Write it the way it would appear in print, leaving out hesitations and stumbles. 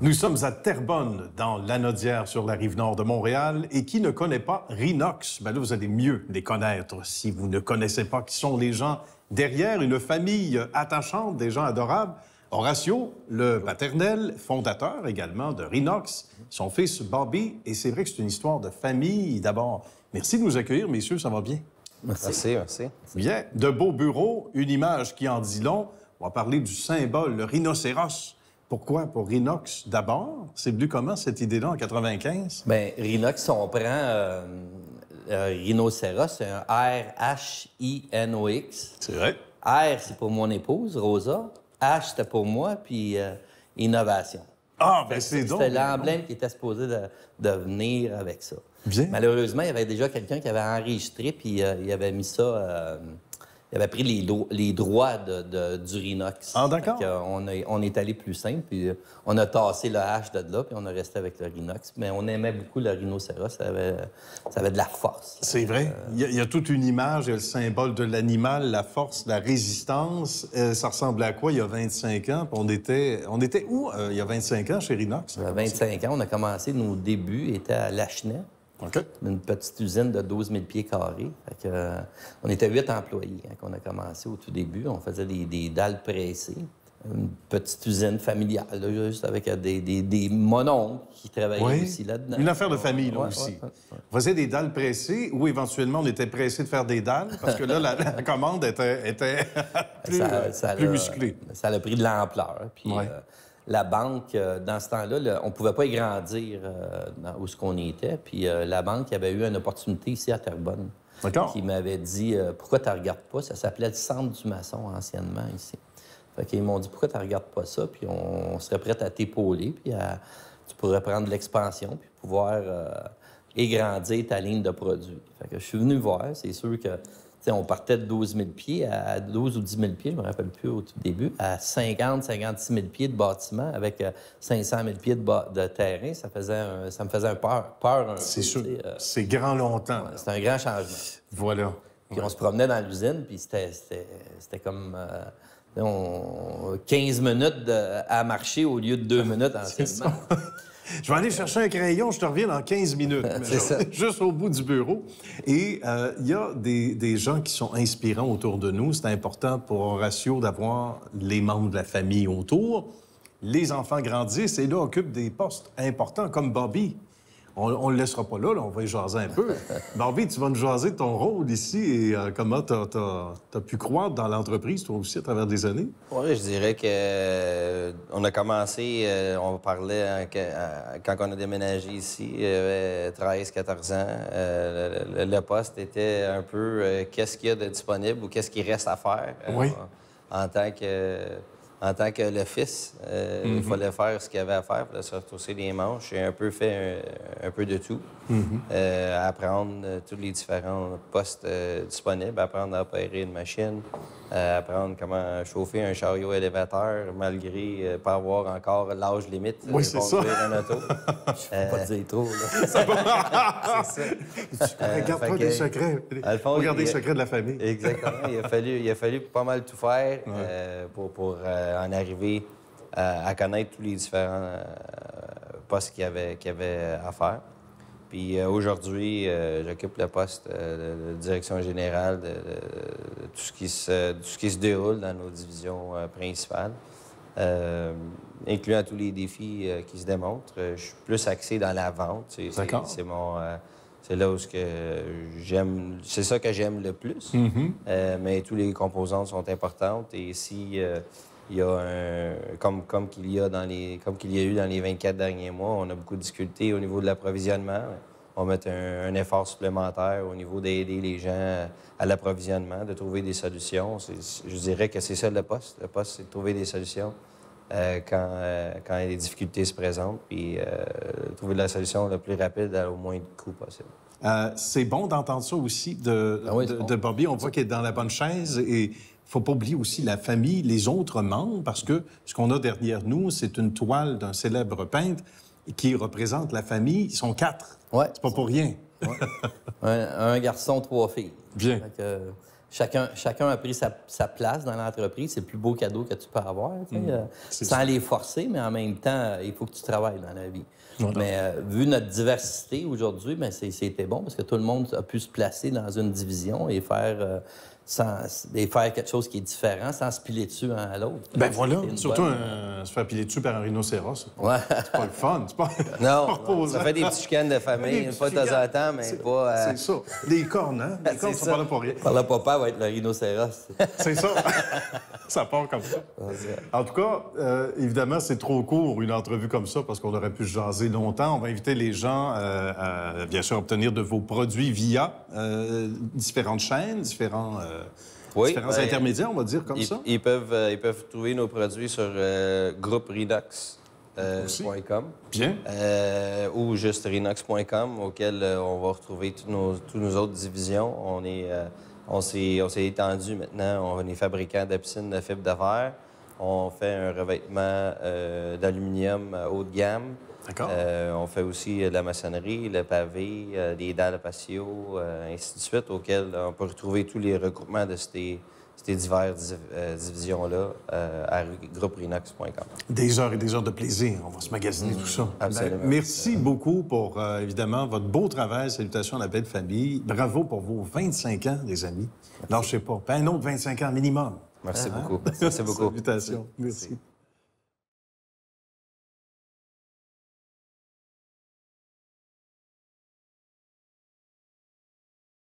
Nous sommes à Terrebonne, dans Lanaudière, sur la rive nord de Montréal. Et qui ne connaît pas Rhinox? Ben là, vous allez mieux les connaître si vous ne connaissez pas qui sont les gens derrière une famille attachante, des gens adorables. Horatio, le paternel, fondateur également de Rhinox, son fils Bobby. Et c'est vrai que c'est une histoire de famille. D'abord, merci de nous accueillir, messieurs, ça va bien? Merci. Bien. De beaux bureaux, une image qui en dit long. On va parler du symbole, le rhinocéros. Pourquoi? Pour Rhinox, d'abord. C'est venu comment, cette idée-là, en 95? Bien, Rhinox, on prend rhinocéros, c'est un R-H-I-N-O-X. C'est vrai. R, c'est pour mon épouse, Rosa. H, c'était pour moi, puis innovation. Ah, ben c'est donc. C'était l'emblème qui était supposé de venir avec ça. Bien. Malheureusement, il y avait déjà quelqu'un qui avait enregistré, puis il avait mis ça... il avait pris les droits du Rhinox. Ah, d'accord. On est allé plus simple, puis on a tassé le H de là, puis on a resté avec le Rhinox. Mais on aimait beaucoup le rhinocéros, ça avait de la force. C'est vrai. Il y a toute une image, il y a le symbole de l'animal, la force, la résistance. Ça ressemblait à quoi il y a 25 ans? Puis on était où il y a 25 ans chez Rhinox? Il y a 25 ans, on a commencé, nos débuts étaient à Lachenay. OK. Une petite usine de 12 000 pieds carrés. Fait que, on était 8 employés quand on a commencé au tout début. On faisait des dalles pressées. Une petite usine familiale, là, juste avec des mononcles qui travaillaient aussi là-dedans. Une affaire de famille, là, aussi. Ouais. On faisait des dalles pressées ou éventuellement on était pressé de faire des dalles parce que là, la commande était plus musclée. Ça a pris de l'ampleur. Puis, la banque, dans ce temps-là, on ne pouvait pas y grandir où ce qu'on était. Puis la banque avait eu une opportunité ici à Terrebonne. D'accord. Qui m'avait dit pourquoi tu ne regardes pas? Ça s'appelait le Centre du maçon anciennement ici. Fait qu'ils m'ont dit pourquoi tu ne regardes pas ça? Puis on serait prêt à t'épauler, puis tu pourrais prendre de l'expansion, puis pouvoir égrandir ta ligne de produits. Fait que je suis venu voir, c'est sûr que. On partait de 12 000 pieds à 12 ou 10 000 pieds, je ne me rappelle plus au tout début, à 50 56 000 pieds de bâtiment avec 500 000 pieds de terrain. Ça me faisait un peur. C'est sûr. C'est grand longtemps. Ouais, c'était un grand changement. Voilà. Puis on se promenait dans l'usine, puis c'était comme 15 minutes à marcher au lieu de 2 minutes anciennement. Je vais aller chercher un crayon, je te reviens dans 15 minutes. C'est ça. Juste au bout du bureau. Et il y a des gens qui sont inspirants autour de nous. C'est important pour Horatio d'avoir les membres de la famille autour. Les enfants grandissent et là occupent des postes importants, comme Bobby. On ne le laissera pas là, on va y jaser un peu. Bobby, tu vas nous jaser de ton rôle ici et comment tu as pu croître dans l'entreprise, toi aussi, à travers des années? Oui, je dirais que on a commencé, on parlait quand on a déménagé ici, il y avait 13-14 ans. Le poste était un peu qu'est-ce qu'il y a de disponible ou qu'est-ce qu'il reste à faire. Oui. En tant que le fils, il fallait faire ce qu'il y avait à faire, il fallait se retrousser les manches. J'ai un peu fait un peu de tout. Apprendre tous les différents postes disponibles, apprendre à opérer une machine, apprendre comment chauffer un chariot élévateur malgré pas avoir encore l'âge limite pour conduire un auto. Je ne peux pas dire trop, là. C'est ça. Regarde pas des secrets. Regarde les secrets de la famille. Exactement. Il a fallu pas mal tout faire pour en arriver à connaître tous les différents postes qu'il y avait à faire. Puis aujourd'hui, j'occupe le poste de direction générale de tout ce qui se déroule dans nos divisions principales, incluant tous les défis qui se démontrent. Je suis plus axé dans la vente. D'accord. C'est là où j'aime. C'est ça que j'aime le plus. Mais tous les composantes sont importantes. Et si il y a comme qu'il y a eu dans les 24 derniers mois, on a beaucoup de difficultés au niveau de l'approvisionnement. On va mettre un effort supplémentaire au niveau d'aider les gens à l'approvisionnement, de trouver des solutions. Je dirais que c'est ça le poste. Le poste, c'est de trouver des solutions quand des difficultés se présentent, puis trouver la solution le plus rapide au moins de coûts possible. C'est bon d'entendre ça aussi de Bobby. On voit qu'il est dans la bonne chaise et il ne faut pas oublier aussi la famille, les autres membres, parce que ce qu'on a derrière nous, c'est une toile d'un célèbre peintre qui représente la famille. Ils sont 4. Ouais. C'est pas pour rien. Ouais. Un garçon, 3 filles. Bien. Je chacun a pris sa place dans l'entreprise. C'est le plus beau cadeau que tu peux avoir, tu sais, sans les forcer, mais en même temps, il faut que tu travailles dans la vie. Voilà. Mais vu notre diversité aujourd'hui, ben, c'était bon parce que tout le monde a pu se placer dans une division et faire quelque chose qui est différent sans se piler dessus un à l'autre. Ben voilà, C'est une surtout bonne- se faire piler dessus par un rhinocéros. Ouais. C'est pas le fun. C'est pas, Non, pas reposant. ça fait des petits chicanes de famille, Des une fois de petits temps en temps, mais C'est- pas... C'est ça. Les cornes, hein? Les cornes, C'est ça ça. parle pour rien. Par le papa va être le rhinocéros. C'est ça. Ça part comme ça. En tout cas, évidemment, c'est trop court, une entrevue comme ça, parce qu'on aurait pu jaser longtemps. On va inviter les gens à, bien sûr, obtenir de vos produits via différentes chaînes, différents intermédiaires, on va dire comme ça. Ils peuvent trouver nos produits sur grouperinox.com Bien. ou juste rinox.com, auquel on va retrouver toutes nos autres divisions. On s'est étendu maintenant. On est fabricant de piscines de fibre de verre. On fait un revêtement d'aluminium haut de gamme. D'accord. On fait aussi de la maçonnerie, le pavé, des dalles patio, ainsi de suite, auquel on peut retrouver tous les regroupements de ces diverses divisions-là à grouperinox.com. Des heures et des heures de plaisir. On va se magasiner tout ça. Absolument. Ben, merci beaucoup pour, évidemment, votre beau travail. Salutations à la belle famille. Bravo pour vos 25 ans, les amis. Lâchez pas. Un autre 25 ans minimum. Merci beaucoup. Merci beaucoup. Salutations. Merci.